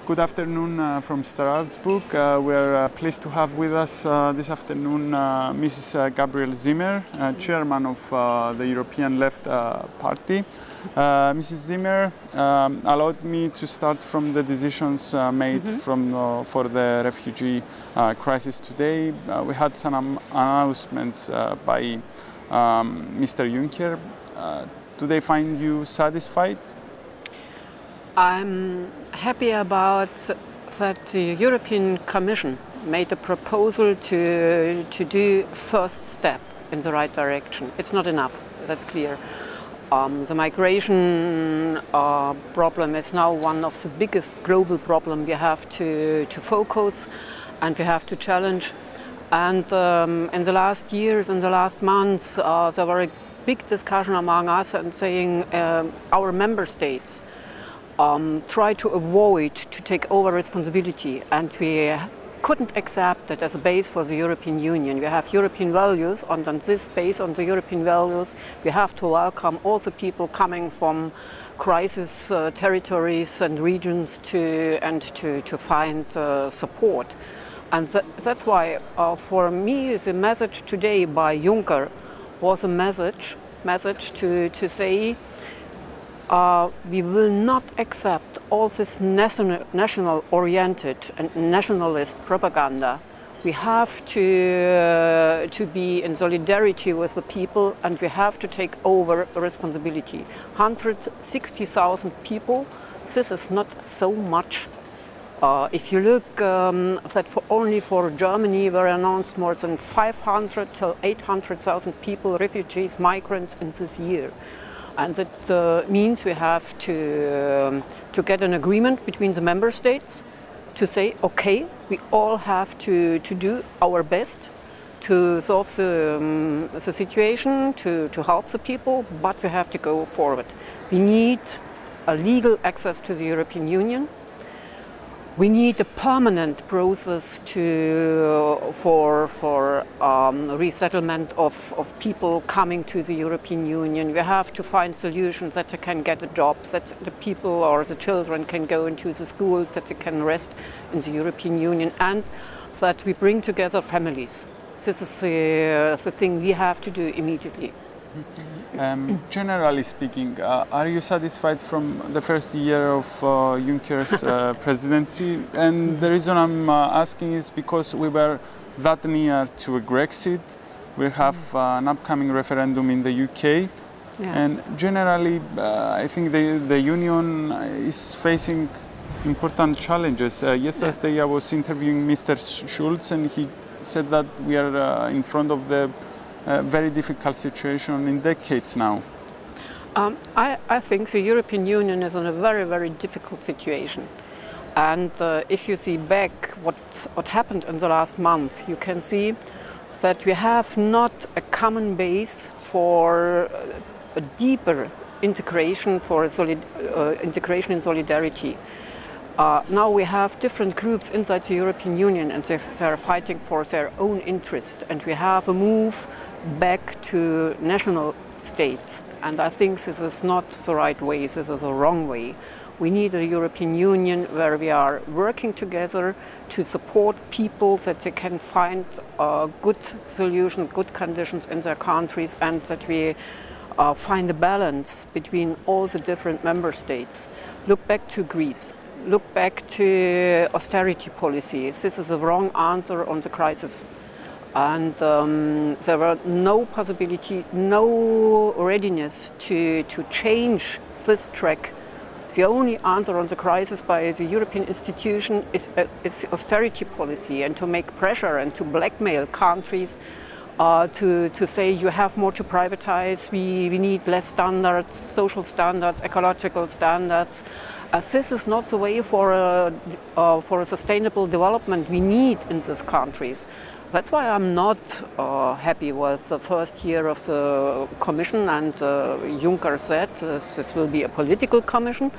Good afternoon from Strasbourg. We're pleased to have with us this afternoon Mrs. Gabriele Zimmer, chairman of the European Left Party. Mrs. Zimmer allowed me to start from the decisions made for the refugee crisis today. We had some announcements by Mr. Juncker. Do they find you satisfied? I'm happy about that the European Commission made a proposal to do first step in the right direction. It's not enough, that's clear. The migration problem is now one of the biggest global problems we have to focus and we have to challenge. And in the last years, in the last months, there were a big discussion among us and saying our member states try to avoid to take over responsibility, and we couldn't accept that as a base for the European Union. We have European values, and on this base, on the European values, we have to welcome all the people coming from crisis territories and regions to find support. And that's why, for me, the message today by Juncker was a message to say we will not accept all this national-oriented and nationalist propaganda. We have to be in solidarity with the people, and we have to take over responsibility. 160,000 people, this is not so much. If you look that only for Germany were announced more than 500 to 800,000 people, refugees, migrants in this year. And that means we have to get an agreement between the member states to say, okay, we all have to do our best to solve the situation, to help the people, but we have to go forward. We need a legal access to the European Union. We need a permanent process for resettlement of people coming to the European Union. We have to find solutions that they can get a job, that the people or the children can go into the schools, that they can rest in the European Union, and that we bring together families. This is the thing we have to do immediately. Generally speaking, are you satisfied from the first year of Juncker's presidency? And the reason I'm asking is because we were that near to a Brexit. We have an upcoming referendum in the UK. Yeah. And generally, I think the Union is facing important challenges. Yesterday I was interviewing Mr. Schulz, and he said that we are in front of the very difficult situation in decades now. I think the European Union is in a very, very difficult situation. And if you see back what happened in the last month, you can see that we have not a common base for a deeper integration, for integration in solidarity. Now we have different groups inside the European Union, and they are fighting for their own interest, and we have a move back to national states. And I think this is not the right way, this is the wrong way. We need a European Union where we are working together to support people, that they can find good solutions, good conditions in their countries, and that we find a balance between all the different member states. Look back to Greece. Look back to austerity policy. This is a wrong answer on the crisis. And there were no possibility, no readiness to change this track. The only answer on the crisis by the European institution is austerity policy, and to make pressure and to blackmail countries to say you have more to privatize, we need less standards, social standards, ecological standards. This is not the way for a sustainable development we need in these countries. That's why I'm not happy with the first year of the Commission, and Juncker said this will be a political commission.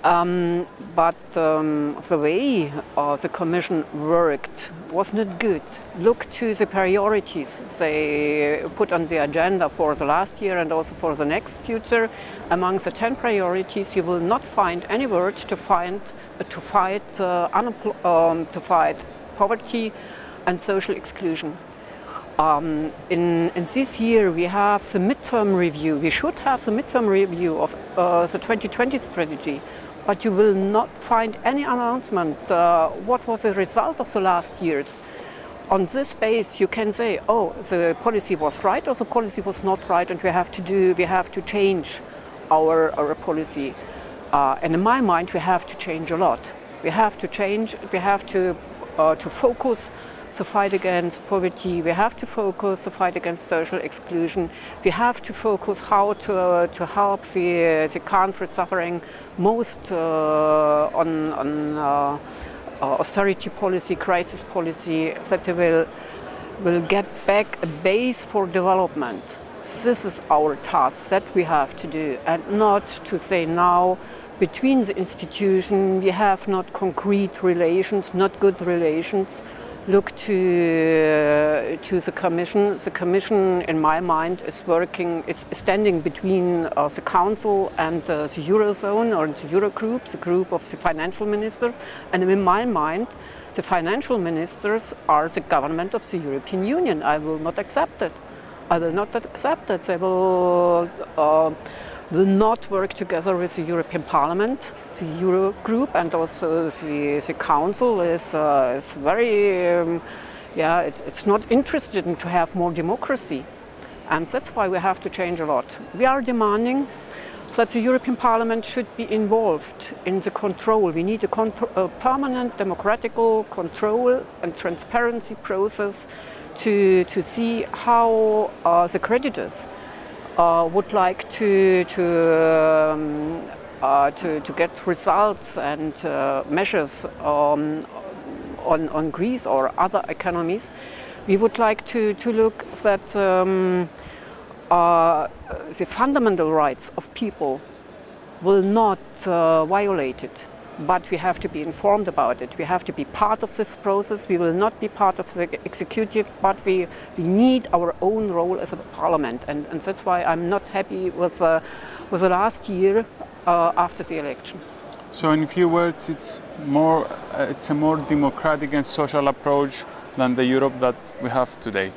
But the way the Commission worked was not good. Look to the priorities they put on the agenda for the last year and also for the next future. Among the 10 priorities, you will not find any word to fight poverty and social exclusion. In this year, we have the midterm review. We should have the midterm review of the 2020 strategy. But you will not find any announcement what was the result of the last years. On this base, you can say, oh, the policy was right or the policy was not right, and we have to change our policy. And in my mind, we have to change a lot. We have to change. We have to focus the fight against poverty. We have to focus the fight against social exclusion. We have to focus how to help the country suffering most on austerity policy, crisis policy, that they will get back a base for development. This is our task that we have to do, and not to say now between the institutions we have not concrete relations, not good relations. Look to the Commission. The Commission, in my mind, is standing between the Council and the Eurozone or the Eurogroup, the group of the financial ministers. And in my mind, the financial ministers are the government of the European Union. I will not accept it. I will not accept it. They will not work together with the European Parliament. The Eurogroup and also the Council is very, it's not interested in to have more democracy. And that's why we have to change a lot. We are demanding that the European Parliament should be involved in the control. We need a permanent democratical control and transparency process to see how the creditors would like to get results and measures on Greece or other economies. We would like to look that the fundamental rights of people will not violated. But we have to be informed about it. We have to be part of this process. We will not be part of the executive, but we need our own role as a parliament. And that's why I'm not happy with the last year after the election. So in a few words, it's a more democratic and social approach than the Europe that we have today.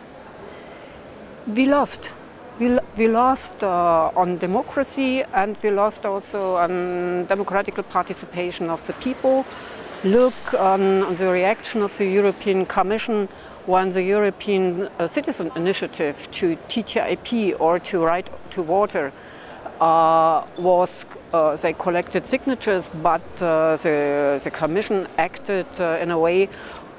We lost. We lost on democracy, and we lost also on democratic participation of the people. Look on the reaction of the European Commission when the European Citizen Initiative to TTIP or to Right to Water they collected signatures, but the Commission acted in a way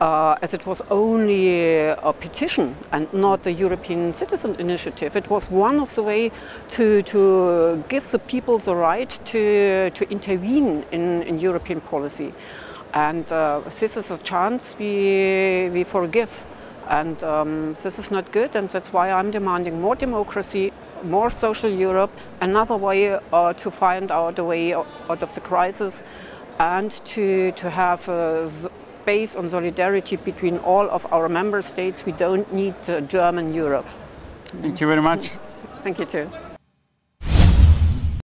as it was only a petition and not a European Citizen Initiative. It was one of the ways to give the people the right to intervene in European policy. And this is a chance we forgive. And this is not good, and that's why I'm demanding more democracy, more social Europe, another way to find out a way out of the crisis, and to have based on solidarity between all of our member states. We don't need German Europe. Thank you very much. Thank you too.